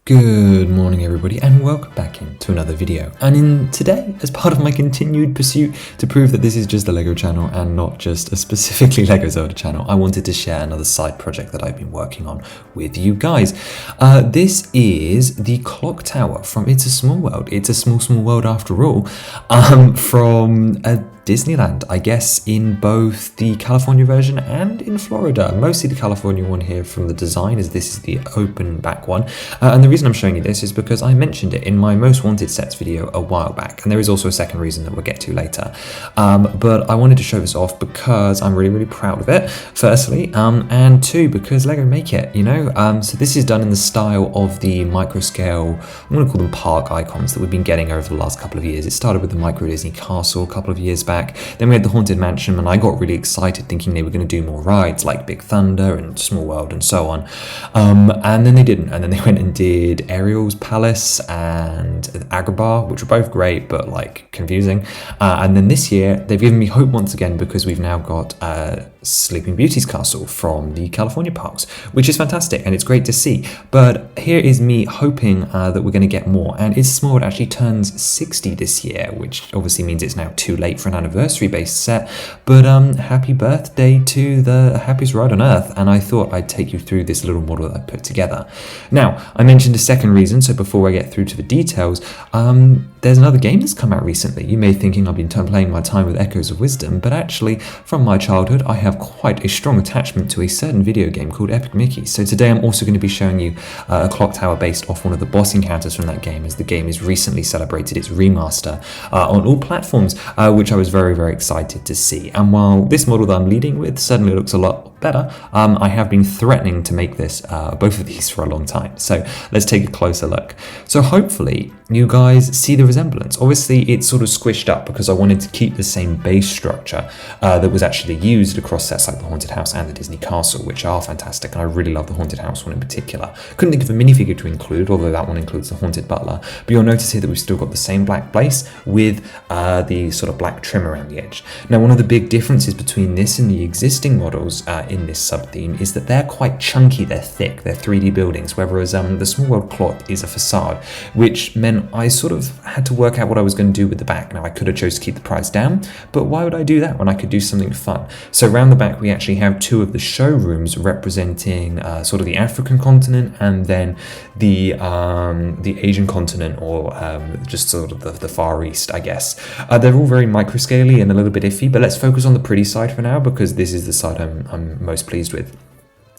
Good morning everybody and welcome back into another video. And today, as part of my continued pursuit to prove that this is just a LEGO channel and not just a specifically LEGO Zelda channel, I wanted to share another side project that I've been working on with you guys. This is the clock tower from It's a Small World. It's a small world after all, from Disneyland, I guess, in both the California version and in Florida. Mostly the California one here from the design, as this is the open back one. And the reason I'm showing you this is because I mentioned it in my most wanted sets video a while back. And there is also a second reason that we'll get to later. But I wanted to show this off because I'm really proud of it, firstly. And two, because LEGO make it, you know? So this is done in the style of the micro scale, I'm going to call them park icons that we've been getting over the last couple of years. It started with the micro Disney castle a couple of years back. Then we had the Haunted Mansion, and I got really excited thinking they were going to do more rides like Big Thunder and Small World and so on. And then they didn't. And then they went and did Ariel's Palace and Agrabah, which were both great, but like confusing. And then this year, they've given me hope once again because we've now got Sleeping Beauty's castle from the California parks, which is fantastic and it's great to see. But here is me hoping that we're going to get more. And It's Small World actually turns 60 this year, which obviously means it's now too late for an anniversary-based set. But happy birthday to the happiest ride on earth. And I thought I'd take you through this little model that I put together. Now, I mentioned a second reason, so before I get through to the details, there's another game that's come out recently. You may be thinking I've been playing my time with Echoes of Wisdom, but actually, from my childhood, I have quite a strong attachment to a certain video game called Epic Mickey. So today I'm also going to be showing you a clock tower based off one of the boss encounters from that game, as the game has recently celebrated its remaster on all platforms, which I was very excited to see. And while this model that I'm leading with certainly looks a lot better, I have been threatening to make this, both of these, for a long time. So let's take a closer look. So hopefully you guys see the resemblance. Obviously it's sort of squished up because I wanted to keep the same base structure that was actually used across sets like the Haunted House and the Disney Castle, which are fantastic, and I really love the Haunted House one in particular. Couldn't think of a minifigure to include, although that one includes the Haunted Butler, but you'll notice here that we've still got the same black base with the sort of black trim around the edge. Now, one of the big differences between this and the existing models in this sub-theme is that they're quite chunky, they're thick, they're 3D buildings, whereas the Small World clock is a facade, which meant I sort of had to work out what I was going to do with the back. Now, I could have chose to keep the price down, but why would I do that when I could do something fun? So around the back, we actually have two of the showrooms representing sort of the African continent and then the Asian continent, or just sort of the Far East, I guess. They're all very microscale and a little bit iffy, but let's focus on the pretty side for now because this is the side I'm most pleased with.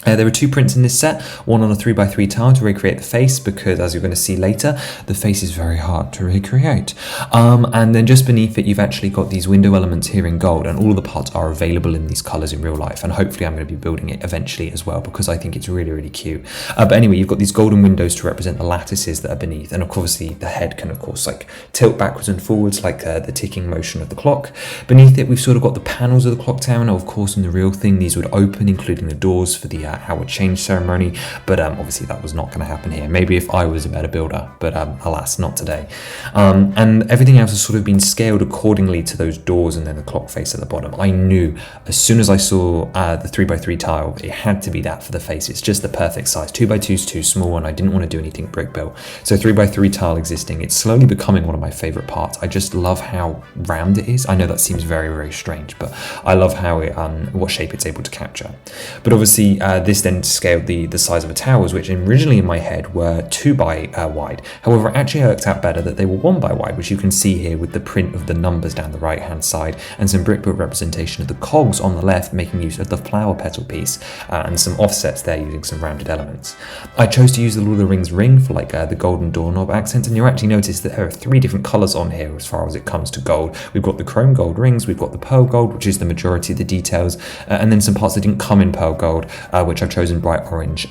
There are two prints in this set, one on a 3x3 tile to recreate the face, because as you're going to see later, the face is very hard to recreate. And then just beneath it, you've actually got these window elements here in gold, and all of the parts are available in these colors in real life. And hopefully I'm going to be building it eventually as well, because I think it's really cute. But anyway, you've got these golden windows to represent the lattices that are beneath. And obviously the head can, of course, like tilt backwards and forwards, like the ticking motion of the clock. Beneath it, we've sort of got the panels of the clock tower. Now, of course, in the real thing, these would open, including the doors for the Howard Change ceremony, but obviously that was not going to happen here. Maybe if I was a better builder, but alas, not today. And everything else has sort of been scaled accordingly to those doors and then the clock face at the bottom. I knew as soon as I saw the 3x3 tile, it had to be that for the face. It's just the perfect size. 2x2 is too small, and I didn't want to do anything brick built. So 3x3 tile existing. It's slowly becoming one of my favorite parts. I just love how round it is. I know that seems very strange, but I love how it, what shape it's able to capture. But obviously this then scaled the size of the towers, which originally in my head were 2x wide. However, it actually worked out better that they were 1x wide, which you can see here with the print of the numbers down the right hand side and some brick-built representation of the cogs on the left, making use of the flower petal piece and some offsets there using some rounded elements. I chose to use the Lord of the Rings ring for like the golden doorknob accent, and you'll actually notice that there are 3 different colors on here as far as it comes to gold. We've got the chrome gold rings, we've got the pearl gold, which is the majority of the details, and then some parts that didn't come in pearl gold, which I've chosen bright orange,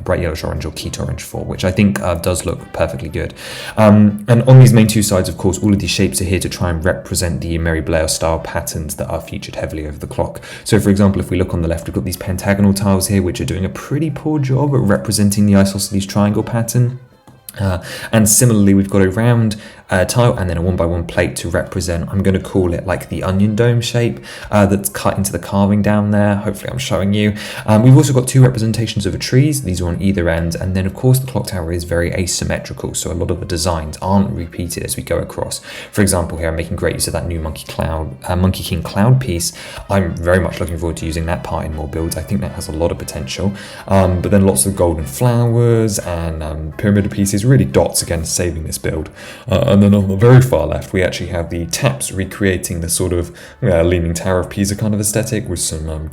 bright yellowish orange or Keat orange for, which I think does look perfectly good. And on these main 2 sides, of course, all of these shapes are here to try and represent the Mary Blair style patterns that are featured heavily over the clock. So for example, if we look on the left, we've got these pentagonal tiles here, which are doing a pretty poor job at representing the isosceles triangle pattern. And similarly, we've got a round tile and then a 1x1 plate to represent, I'm going to call it like the onion dome shape that's cut into the carving down there. Hopefully I'm showing you. We've also got two representations of a trees. These are on either end, and then of course the clock tower is very asymmetrical, so a lot of the designs aren't repeated as we go across. For example, here I'm making great use of that new Monkey King cloud piece. I'm very much looking forward to using that part in more builds. I think that has a lot of potential. But then lots of golden flowers and pyramidal pieces, really dots again, saving this build. And then on the very far left, we actually have the taps recreating the sort of Leaning Tower of Pisa kind of aesthetic with some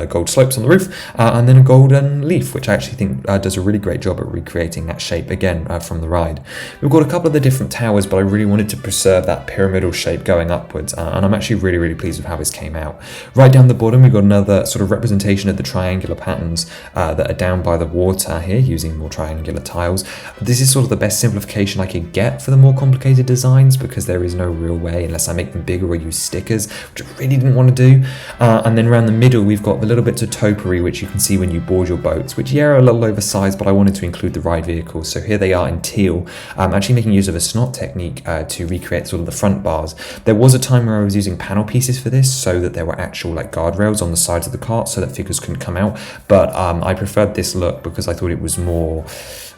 gold slopes on the roof, and then a golden leaf, which I actually think does a really great job at recreating that shape again from the ride. We've got a couple of the different towers, but I really wanted to preserve that pyramidal shape going upwards, and I'm actually really pleased with how this came out. Right down the bottom, we've got another sort of representation of the triangular patterns that are down by the water here, using more triangular tiles. This is sort of the best simplification I could get for the more complicated designs, because there is no real way, unless I make them bigger or use stickers, which I really didn't want to do. And then around the middle, we've got the little bits of topiary, which you can see when you board your boats, which are a little oversized, but I wanted to include the ride vehicles. So here they are in teal. I'm actually making use of a snot technique to recreate sort of the front bars. There was a time where I was using panel pieces for this, so that there were actual like guardrails on the sides of the cart so that figures couldn't come out. But I preferred this look because I thought it was more...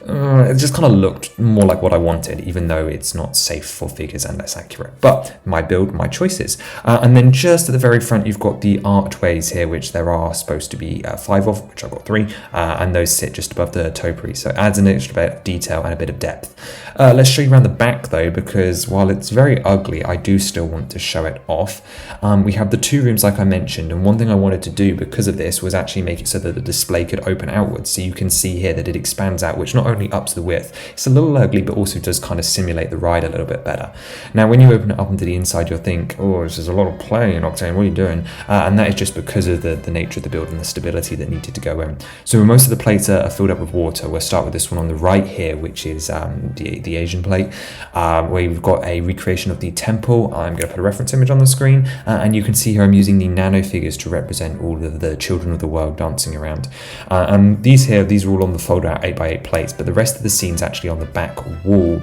it just kind of looked more like what I wanted, even though it's not safe for figures and less accurate. But my build, my choices. And then just at the very front, you've got the archways here, which there are supposed to be 5 of, which I've got 3, and those sit just above the topiary. So it adds an extra bit of detail and a bit of depth. Let's show you around the back though, because while it's very ugly, I do still want to show it off. We have the 2 rooms like I mentioned, and one thing I wanted to do because of this was actually make it so that the display could open outwards. So you can see here that it expands out, which not only up to the width, it's a little ugly, but also does kind of simulate the ride a little bit better. Now when you open it up into the inside, you'll think, oh, this is a lot of play in Octane, what are you doing? And that is just because of the nature of the build and the stability that needed to go in. So most of the plates are filled up with water. We'll start with this one on the right here, which is the Asian plate, where we've got a recreation of the temple. I'm going to put a reference image on the screen, and you can see here I'm using the nano figures to represent all of the children of the world dancing around. And these are all on the fold out 8x8 plates, but the rest of the scene's actually on the back wall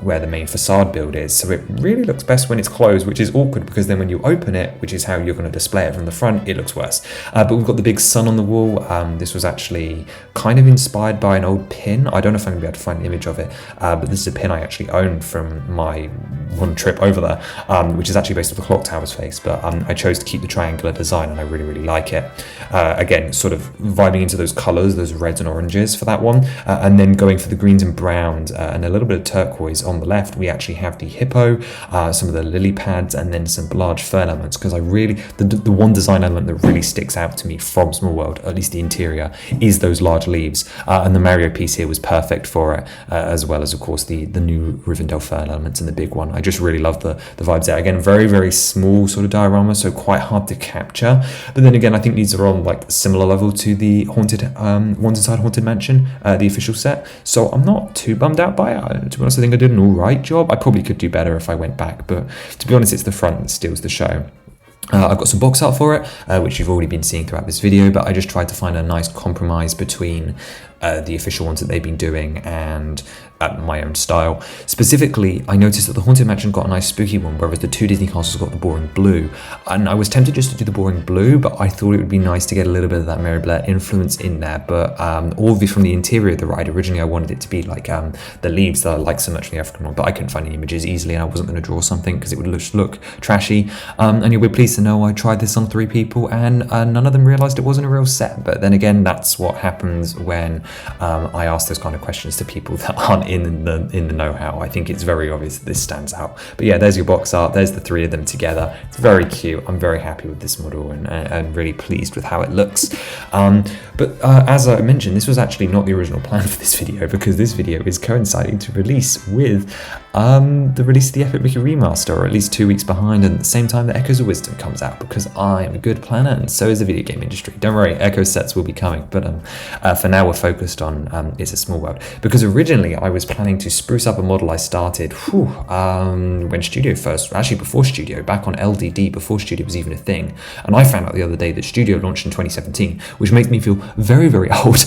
where the main facade build is. So it really looks best when it's closed, which is awkward because then when you open it, which is how you're going to display it from the front, it looks worse. But we've got the big sun on the wall. This was actually kind of inspired by an old pin. I don't know if I'm going to be able to find an image of it, but this is a pin I actually own from my one trip over there, which is actually based off the clock tower's face, but I chose to keep the triangular design and I really like it. Again, sort of vibing into those colours, those reds and oranges for that one, and then going for the greens and browns and a little bit of turquoise on the left. We actually have the hippo, some of the lily pads, and then some large fern elements, because I really, the one design element that really sticks out to me from Small World, at least the interior, is those large leaves, and the Mario piece here was perfect for it, as well as of course the new Rivendell fern elements and the big one. I just really love the vibes there. Again, very small sort of diorama, so quite hard to capture, but then again I think these are on like similar level to the Haunted Ones Inside Haunted Mansion, the official set, so I'm not too bummed out by it. To be honest, I think I did an alright job. I probably could do better if I went back, but to be honest, it's the front that steals the show. I've got some box art for it, which you've already been seeing throughout this video, but I just tried to find a nice compromise between the official ones that they've been doing and my own style. Specifically, I noticed that the Haunted Mansion got a nice spooky one, whereas the 2 Disney castles got the boring blue. And I was tempted just to do the boring blue, but I thought it would be nice to get a little bit of that Mary Blair influence in there. But all of it from the interior of the ride, originally I wanted it to be like the leaves that I like so much from the African one, but I couldn't find any images easily, and I wasn't going to draw something because it would just look trashy. And you'll be pleased to know I tried this on 3 people, and none of them realised it wasn't a real set. But then again, that's what happens when I ask those kind of questions to people that aren't in the know-how. I think it's very obvious that this stands out. But yeah, there's your box art. There's the 3 of them together. It's very cute. I'm very happy with this model and really pleased with how it looks. But as I mentioned, this was actually not the original plan for this video, because this video is coinciding to release with the release of the Epic Mickey remaster, or at least 2 weeks behind, and at the same time that Echoes of Wisdom comes out, because I am a good planner and so is the video game industry. Don't worry, Echo sets will be coming, but for now we're focused focused on It's a Small World, because originally I was planning to spruce up a model I started when Studio first, actually before Studio, back on LDD, before Studio was even a thing. And I found out the other day that Studio launched in 2017, which makes me feel very, very old,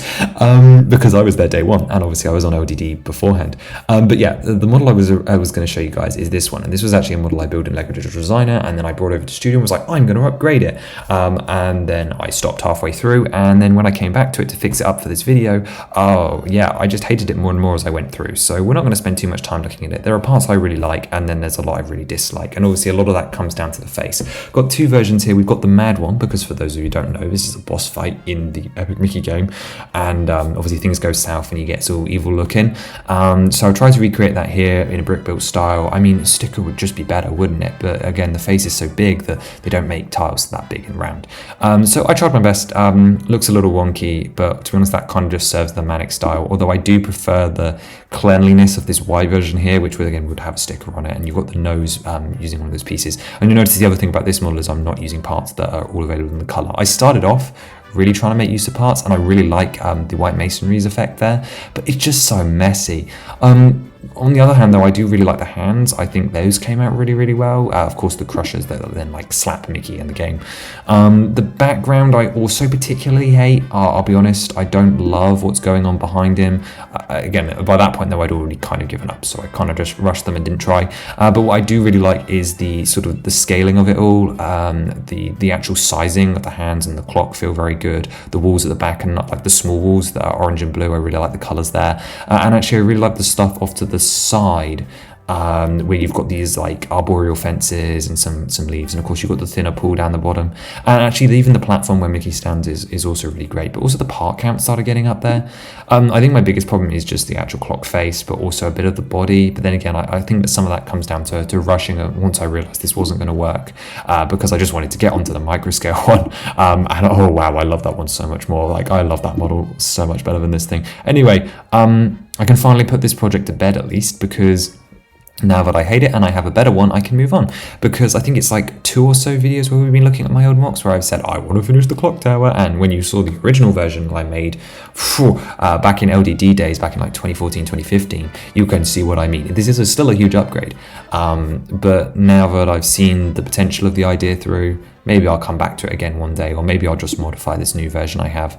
because I was there day one, and obviously I was on LDD beforehand. But yeah, the model I was going to show you guys is this one, and this was actually a model I built in Lego Digital Designer, and then I brought over to Studio and was like, I'm going to upgrade it, and then I stopped halfway through, and then when I came back to it to fix it up for this video, oh yeah, I just hated it more and more as I went through. So we're not going to spend too much time looking at it. There are parts I really like, and then there's a lot I really dislike, and obviously a lot of that comes down to the face. Got two versions here. We've got the mad one, because for those of you who don't know, this is a boss fight in the Epic Mickey game, and obviously things go south and he gets all evil looking. So I tried to recreate that here in a brick built style. I mean, a sticker would just be better, wouldn't it? But again, the face is so big that they don't make tiles that big and round. So I tried my best. Looks a little wonky, but to be honest, that kind of just serves the manic style, although I do prefer the cleanliness of this Y version here, which again would have a sticker on it, and you've got the nose using one of those pieces. And you notice the other thing about this model is I'm not using parts that are all available in the color. I started off really trying to make use of parts, and I really like the white masonry's effect there, but it's just so messy. On the other hand, though, I do really like the hands. I think those came out really, really well. Of course, the crushers that then like slap Mickey in the game. The background I also particularly hate. I'll be honest, I don't love what's going on behind him. Again, by that point though, I'd already kind of given up, so I kind of just rushed them and didn't try. But what I do really like is the sort of the scaling of it all. The actual sizing of the hands and the clock feel very good. The walls at the back, and not like the small walls that are orange and blue, I really like the colors there. And actually I really like the stuff off to the side, where you've got these like arboreal fences and some leaves, and of course you've got the thinner pool down the bottom, and actually even the platform where Mickey stands is also really great. But also the part count started getting up there. I think my biggest problem is just the actual clock face, but also a bit of the body. But then again, I think that some of that comes down to rushing it once I realized this wasn't going to work, because I just wanted to get onto the microscale one, and oh wow, I love that one so much more. Like, I love that model so much better than this thing. Anyway, I can finally put this project to bed, at least, because now that I hate it and I have a better one, I can move on. Because I think it's like 2 or so videos where we've been looking at my old mocks where I've said, I want to finish the clock tower. And when you saw the original version that I made back in LDD days, back in like 2014, 2015, you can see what I mean. This is still a huge upgrade. But now that I've seen the potential of the idea through, maybe I'll come back to it again one day, or maybe I'll just modify this new version I have,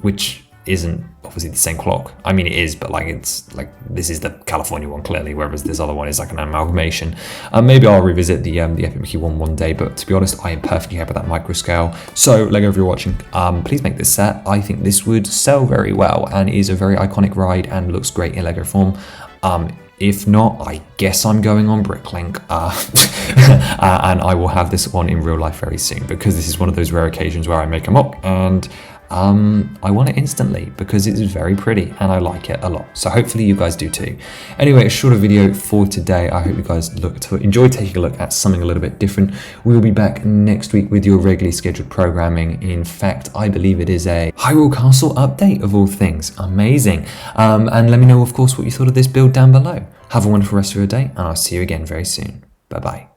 which isn't obviously the same clock. I mean, it is, but like, it's like, this is the California one clearly, whereas this other one is like an amalgamation. Maybe I'll revisit the Epic Mickey one day, but to be honest, I am perfectly happy with that micro scale. So Lego, if you're watching, please make this set. I think this would sell very well and is a very iconic ride and looks great in Lego form. If not, I guess I'm going on Bricklink, and I will have this one in real life very soon, because this is one of those rare occasions where I make a mock and I want it instantly, because it is very pretty and I like it a lot. So hopefully you guys do too. Anyway, a shorter video for today. I hope you guys enjoy taking a look at something a little bit different. We will be back next week with your regularly scheduled programming. In fact, I believe it is a Hyrule Castle update of all things. Amazing. And let me know, of course, what you thought of this build down below. Have a wonderful rest of your day, and I'll see you again very soon. Bye bye.